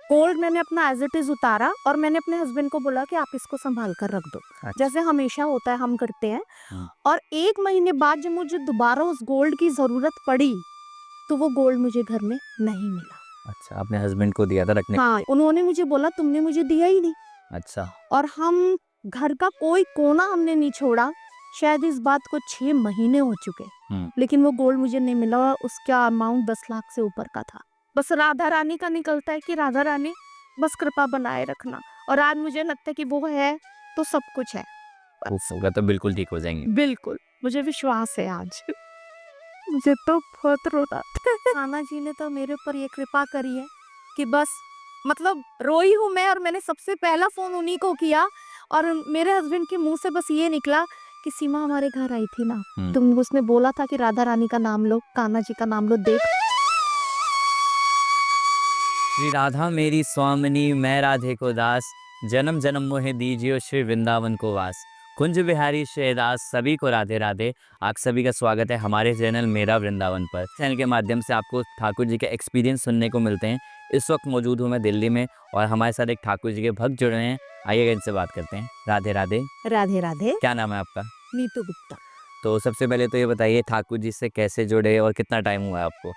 Gold मैंने अपना as it is उतारा और मैंने अपने हस्बैंड को बोला कि आप इसको संभाल कर रख दो, अच्छा। जैसे हमेशा होता है हम करते हैं। हम्म। और 1 महीने बाद जब मुझे दोबारा उस गोल्ड की जरूरत पड़ी तो वो गोल्ड मुझे घर में नहीं मिला। अच्छा, आपने हस्बैंड को दिया था रखने? हाँ, उन्होंने मुझे बोला तुमने मुझे दिया ही नहीं। अच्छा। और हम घर का कोई कोना हमने नहीं छोड़ा, शायद इस बात को 6 महीने हो चुके, लेकिन वो गोल्ड मुझे नहीं मिला और उसका अमाउंट 10 लाख से ऊपर का था। बस राधा रानी का निकलता है कि राधा रानी बस कृपा बनाए रखना, और आज मुझे लगता है कि वो है तो सब कुछ है। होगा तो बिल्कुल ठीक हो जाएंगे। बिल्कुल, मुझे विश्वास है आज। मुझे तो बहुत रोना नाना जी ने तो मेरे ऊपर ये कृपा करी है कि बस मतलब रोई हूँ मैं, और मैंने सबसे पहला फोन उन्हीं को किया और मेरे हस्बैंड के मुंह से बस ये निकला कि सीमा हमारे घर आई थी ना, तुम उसने बोला था कि राधा रानी का नाम लो, कान्हा जी का नाम लो, देख। श्री राधा मेरी स्वामिनी, मैं राधे को दास, जन्म जन्म मोहे दीजियो श्री वृंदावन को वास। कुंज बिहारी शेरदास, सभी को राधे राधे। आप सभी का स्वागत है हमारे चैनल मेरा वृंदावन पर। चैनल के माध्यम से आपको ठाकुर जी के एक्सपीरियंस सुनने को मिलते हैं। इस वक्त मौजूद हूँ मैं दिल्ली में और हमारे साथ एक ठाकुर जी के भक्त जुड़े हैं। आइएगा इनसे बात करते हैं। राधे राधे। राधे राधे। क्या नाम है आपका? नीतू गुप्ता। तो सबसे पहले तो ये बताइए ठाकुर जी से कैसे जुड़े और कितना टाइम हुआ है आपको?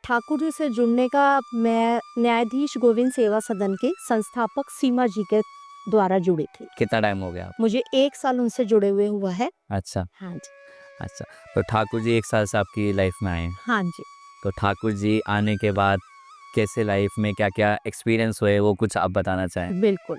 ठाकुर जी से जुड़ने का मैं न्यायाधीश गोविंद सेवा सदन के संस्थापक सीमा जी के द्वारा जुड़ी थी। कितना टाइम हो गया? मुझे 1 साल उनसे जुड़े हुए हुआ है। अच्छा। हाँ जी। अच्छा, तो ठाकुर जी 1 साल से आपकी लाइफ में आए हैं? हाँ जी। तो ठाकुर जी आने के बाद कैसे लाइफ में क्या क्या एक्सपीरियंस हुए वो कुछ आप बताना चाहें? बिल्कुल।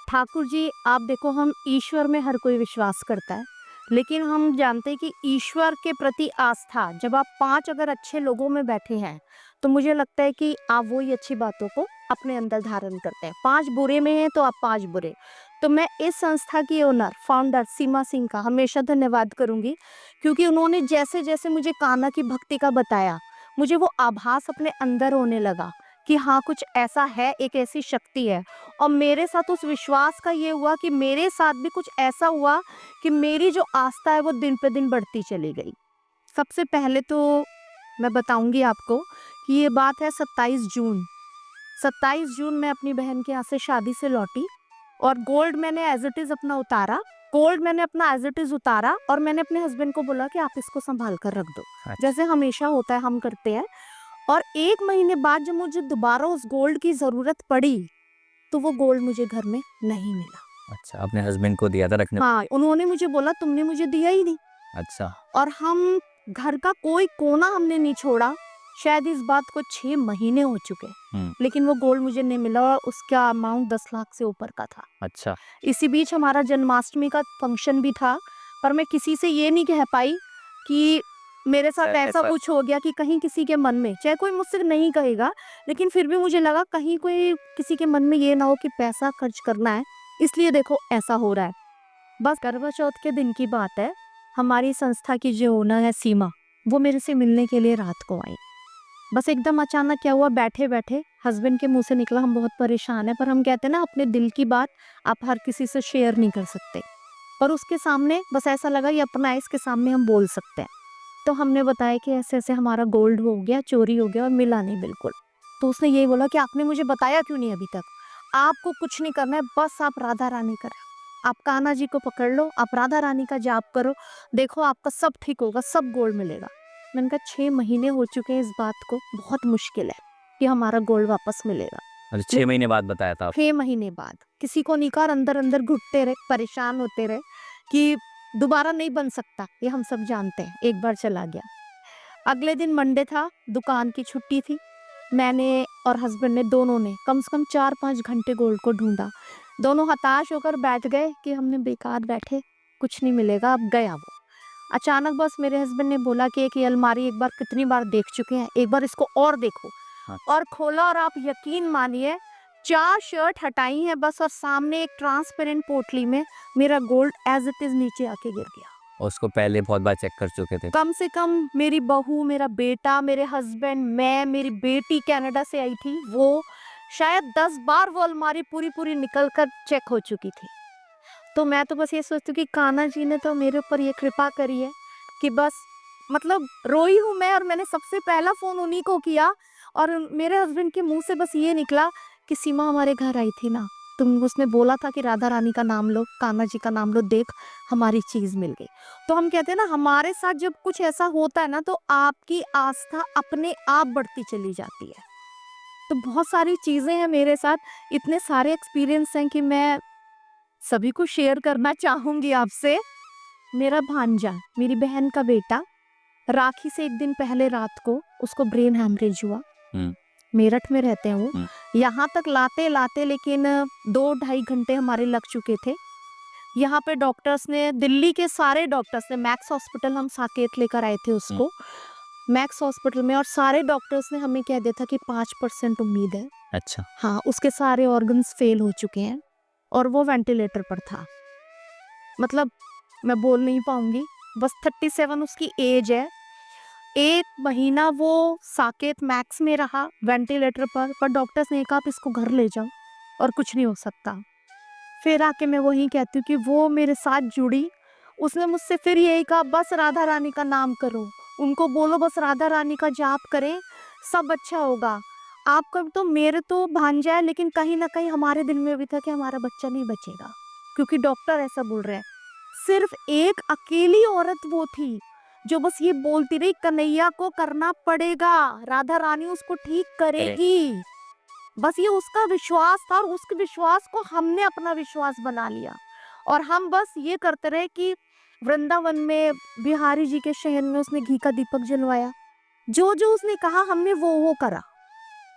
ठाकुर जी, आप देखो, हम ईश्वर में हर कोई विश्वास करता है, लेकिन हम जानते हैं कि ईश्वर के प्रति आस्था, जब आप 5 अगर अच्छे लोगों में बैठे हैं तो मुझे लगता है कि आप वही अच्छी बातों को अपने अंदर धारण करते हैं। 5 बुरे में हैं तो आप 5 बुरे। तो मैं इस संस्था की ओनर फाउंडर सीमा सिंह का हमेशा धन्यवाद करूंगी, क्योंकि उन्होंने जैसे जैसे मुझे कान्हा की भक्ति का बताया, मुझे वो आभास अपने अंदर होने लगा कि हाँ, कुछ ऐसा है, एक ऐसी शक्ति है। और मेरे साथ उस विश्वास का ये हुआ कि मेरे साथ भी कुछ ऐसा हुआ कि मेरी जो आस्था है वो दिन पे दिन बढ़ती चली गई। सबसे पहले तो मैं बताऊंगी आपको कि ये बात है 27 जून। 27 जून मैं अपनी बहन के यहाँ से शादी से लौटी और गोल्ड मैंने एज इट इज अपना उतारा। गोल्ड मैंने अपना एज इट इज उतारा और मैंने अपने हस्बैंड को बोला कि आप इसको संभाल कर रख दो, जैसे हमेशा होता है हम करते हैं। और 1 महीने बाद जब मुझे दोबारा उस गोल्ड की जरूरत पड़ी तो वो गोल्ड मुझे घर में नहीं मिला। अच्छा, अपने हस्बैंड को दिया था रखने? हाँ, उन्होंने मुझे बोला तुमने मुझे दिया ही नहीं। अच्छा। और हम घर का कोई कोना हमने नहीं छोड़ा, शायद इस बात को 6 महीने हो चुके, लेकिन वो गोल्ड मुझे नहीं मिला और उसका अमाउंट 10 लाख से ऊपर का था। अच्छा। इसी बीच हमारा जन्माष्टमी का फंक्शन भी था, पर मैं किसी से ये नहीं कह पाई कि मेरे साथ ऐसा कुछ हो गया कि कहीं किसी के मन में, चाहे कोई मुझसे नहीं कहेगा, लेकिन फिर भी मुझे लगा कहीं कोई किसी के मन में ये ना हो कि पैसा खर्च करना है, इसलिए देखो ऐसा हो रहा है। बस करवा चौथ के दिन की बात है, हमारी संस्था की जो ओनर है सीमा, वो मेरे से मिलने के लिए रात को आई। बस एकदम अचानक क्या हुआ, बैठे बैठे हस्बैंड के मुंह से निकला हम बहुत परेशान है, पर हम कहते हैं ना अपने दिल की बात आप हर किसी से शेयर नहीं कर सकते, और उसके सामने बस ऐसा लगा ये अपना है, इसके सामने हम बोल सकते हैं। तो हमने बताया कि ऐसे ऐसे हमारा गोल्ड हो गया, चोरी हो गया और मिला नहीं बिल्कुल। तो उसने यही बोला कि आपने मुझे बताया क्यों नहीं अभी तक, आपको कुछ नहीं करना है, बस आप राधा रानी करें, आप कान्हा जी को पकड़ लो, आप राधा रानी का जाप करो, देखो आपका सब ठीक होगा, सब गोल्ड मिलेगा। मैंने कहा 6 महीने हो चुके हैं इस बात को, बहुत मुश्किल है कि हमारा गोल्ड वापस मिलेगा। 6 महीने बाद बताया था? 6 महीने बाद किसी को नहीं कहा, अंदर अंदर घुटते रहे, परेशान होते रहे कि दोबारा नहीं बन सकता, ये हम सब जानते हैं, एक बार चला गया। अगले दिन मंडे था, दुकान की छुट्टी थी, मैंने और हस्बैंड ने दोनों ने कम से कम 4-5 घंटे गोल्ड को ढूंढा। दोनों हताश होकर बैठ गए कि हमने बेकार बैठे, कुछ नहीं मिलेगा, अब गया वो। अचानक बस मेरे हस्बैंड ने बोला कि एक ये अलमारी एक बार कितनी बार देख चुके हैं, एक बार इसको और देखो। और खोला और आप यकीन मानिए 4 शर्ट हटाई हैं बस, और सामने एक ट्रांसपेरेंट पोटली में मेरा गोल्ड एज इट इज नीचे आके गिर गया। और उसको पहले बहुत बार चेक कर चुके थे? कम से कम मेरी बहू, मेरा बेटा, मेरे हस्बैंड, मैं, मेरी बेटी कनाडा से आई थी, वो शायद 10 बार वो अलमारी पूरी पूरी निकल कर चेक हो चुकी थी। तो मैं तो बस ये सोचती हूँ कि कान्हा जी ने तो मेरे ऊपर ये कृपा करी है कि बस मतलब रोई हूँ मैं, और मैंने सबसे पहला फोन उन्हीं को किया और मेरे हस्बैंड के मुंह से बस ये निकला कि सीमा हमारे घर आई थी ना, तुम उसने बोला था कि राधा रानी का नाम लो, कान्हा जी का नाम लो, देख हमारी चीज मिल गई। तो हम कहते हैं ना, हमारे साथ जब कुछ ऐसा होता है ना, तो आपकी आस्था अपने आप बढ़ती चली जाती है। तो बहुत सारी चीजें हैं मेरे साथ, इतने सारे एक्सपीरियंस हैं कि मैं सभी को शेयर करना चाहूंगी आपसे। मेरा भांजा, मेरी बहन का बेटा, राखी से एक दिन पहले रात को उसको ब्रेन हैमरेज हुआ। हम्म, मेरठ में रहते हैं वो। हम्म। यहाँ तक लाते लाते लेकिन 2-2.5 घंटे हमारे लग चुके थे। यहाँ पे डॉक्टर्स ने, दिल्ली के सारे डॉक्टर्स ने, मैक्स हॉस्पिटल, हम साकेत लेकर आए थे उसको मैक्स हॉस्पिटल में, और सारे डॉक्टर्स ने हमें कह दिया था कि 5% उम्मीद है। अच्छा। हाँ, उसके सारे ऑर्गन्स फेल हो चुके हैं और वो वेंटिलेटर पर था। मतलब मैं बोल नहीं पाऊंगी, बस 37 उसकी एज है। 1 महीना वो साकेत मैक्स में रहा वेंटिलेटर पर डॉक्टर्स ने कहा आप इसको घर ले जाओ और कुछ नहीं हो सकता। फिर आके मैं वही कहती हूँ कि वो मेरे साथ जुड़ी, उसने मुझसे फिर यही कहा बस राधा रानी का नाम करो, उनको बोलो बस राधा रानी का जाप करें, सब अच्छा होगा। आपका तो, मेरे तो भांजा है, लेकिन कहीं ना कहीं हमारे दिल में भी था कि हमारा बच्चा नहीं बचेगा, क्योंकि डॉक्टर ऐसा बोल रहे हैं। सिर्फ एक अकेली औरत वो थी जो बस ये बोलती रही कन्हैया को करना पड़ेगा, राधा रानी उसको ठीक करेगी। बस ये उसका विश्वास था और उसके विश्वास को हमने अपना विश्वास बना लिया, और हम बस ये करते रहे कि वृंदावन में बिहारी जी के शहर में उसने घी का दीपक जलवाया, जो जो उसने कहा हमने वो करा,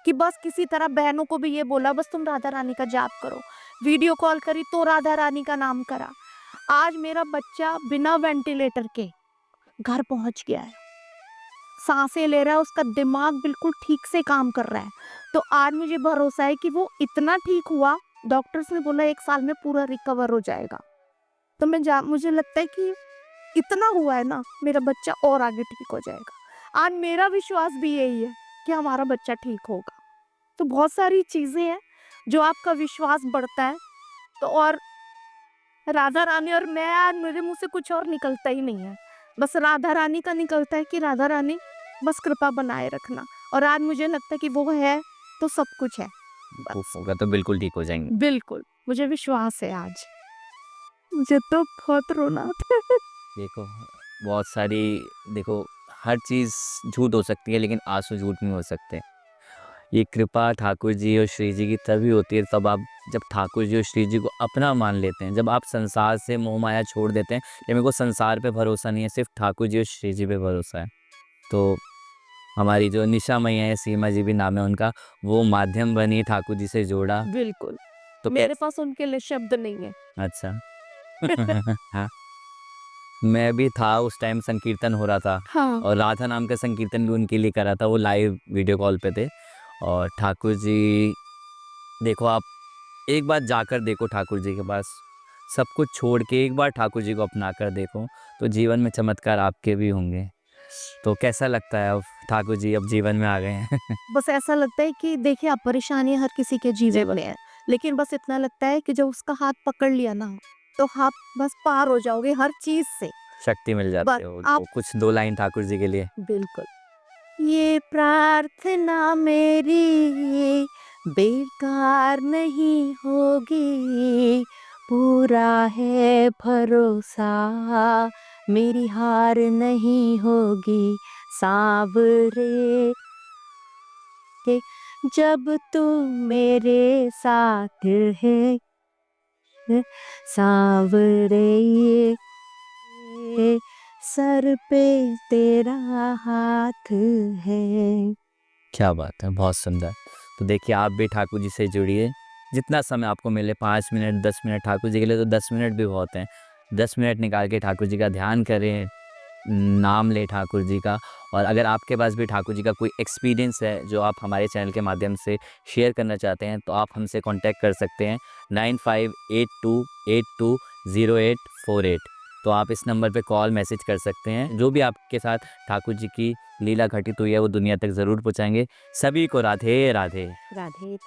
कि बस किसी तरह बहनों को भी ये बोला बस तुम राधा रानी का जाप करो, वीडियो कॉल करी तो राधा रानी का नाम करा। आज मेरा बच्चा बिना वेंटिलेटर के घर पहुंच गया है, सांसें ले रहा है, उसका दिमाग बिल्कुल ठीक से काम कर रहा है। तो आज मुझे भरोसा है कि वो इतना ठीक हुआ, डॉक्टर्स ने बोला 1 साल में पूरा रिकवर हो जाएगा। तो मुझे लगता है कि इतना हुआ है ना, मेरा बच्चा और आगे ठीक हो जाएगा। आज मेरा विश्वास भी यही है कि हमारा बच्चा ठीक होगा। तो बहुत सारी चीजें हैं जो आपका विश्वास बढ़ता है। तो और राधा रानी और मैं, आज मेरे मुंह से कुछ और निकलता ही नहीं है, बस राधा रानी का निकलता है कि राधा रानी बस कृपा बनाए रखना। और आज मुझे लगता है कि वो है तो सब कुछ है। वो होगा तो बिल्कुल ठीक हो जाएंगे। बिल्कुल, मुझे विश्वास है आज। मुझे तो बहुत रोना आता है। देखो, बहुत सारी, देखो, हर चीज़ झूठ हो सकती है लेकिन आंसू झूठ नहीं हो सकते। ये कृपा ठाकुर जी और श्री जी की तभी होती है तब आप, जब ठाकुर जी और श्री जी को अपना मान लेते हैं, जब आप संसार से मोह माया छोड़ देते हैं कि मेरे को संसार पे भरोसा नहीं है, सिर्फ ठाकुर जी और श्री जी पे भरोसा है। तो हमारी जो निशा मैया है, सीमा जी भी नाम है उनका, वो माध्यम बनी, ठाकुर जी से जोड़ा। बिल्कुल, तो मेरे पास उनके लिए शब्द नहीं है। अच्छा। हाँ, मैं भी था उस टाइम, संकीर्तन हो रहा था हाँ, और राधा नाम का संकीर्तन भी उनके लिए करा था, वो लाइव वीडियो कॉल पे थे। और ठाकुर जी, देखो आप एक बार जाकर देखो ठाकुर जी के पास, सब कुछ छोड़ के एक बार ठाकुर जी को अपना कर देखो, तो जीवन में चमत्कार आपके भी होंगे। तो कैसा लगता है अब ठाकुर जी अब जीवन में आ गए हैं? बस ऐसा लगता है कि देखिए, आप परेशानी हर किसी के जीवन में है, लेकिन बस इतना लगता है कि जब उसका हाथ पकड़ लिया ना, तो आप बस पार हो जाओगे हर चीज से। शक्ति मिल जाती बस है। वो आप, तो कुछ 2 लाइन ठाकुर जी के लिए। बिल्कुल, ये प्रार्थना मेरी बेकार नहीं होगी, पूरा है भरोसा, मेरी हार नहीं होगी, सांवरे के जब तू मेरे साथ है, सांवरे सर पे तेरा हाथ है। क्या बात है, बहुत सुंदर। तो देखिए, आप भी ठाकुर जी से जुड़िए, जितना समय आपको मिले, 5 मिनट 10 मिनट, ठाकुर जी के लिए तो 10 मिनट भी बहुत हैं। 10 मिनट निकाल के ठाकुर जी का ध्यान करें, नाम लें ठाकुर जी का। और अगर आपके पास भी ठाकुर जी का कोई एक्सपीरियंस है जो आप हमारे चैनल के माध्यम से शेयर करना चाहते हैं, तो आप हमसे कांटेक्ट कर सकते हैं 9582820848। तो आप इस नंबर पे कॉल मैसेज कर सकते हैं। जो भी आपके साथ ठाकुर जी की लीला घटित हुई है वो दुनिया तक ज़रूर पहुँचाएंगे। सभी को राधे राधे। राधे।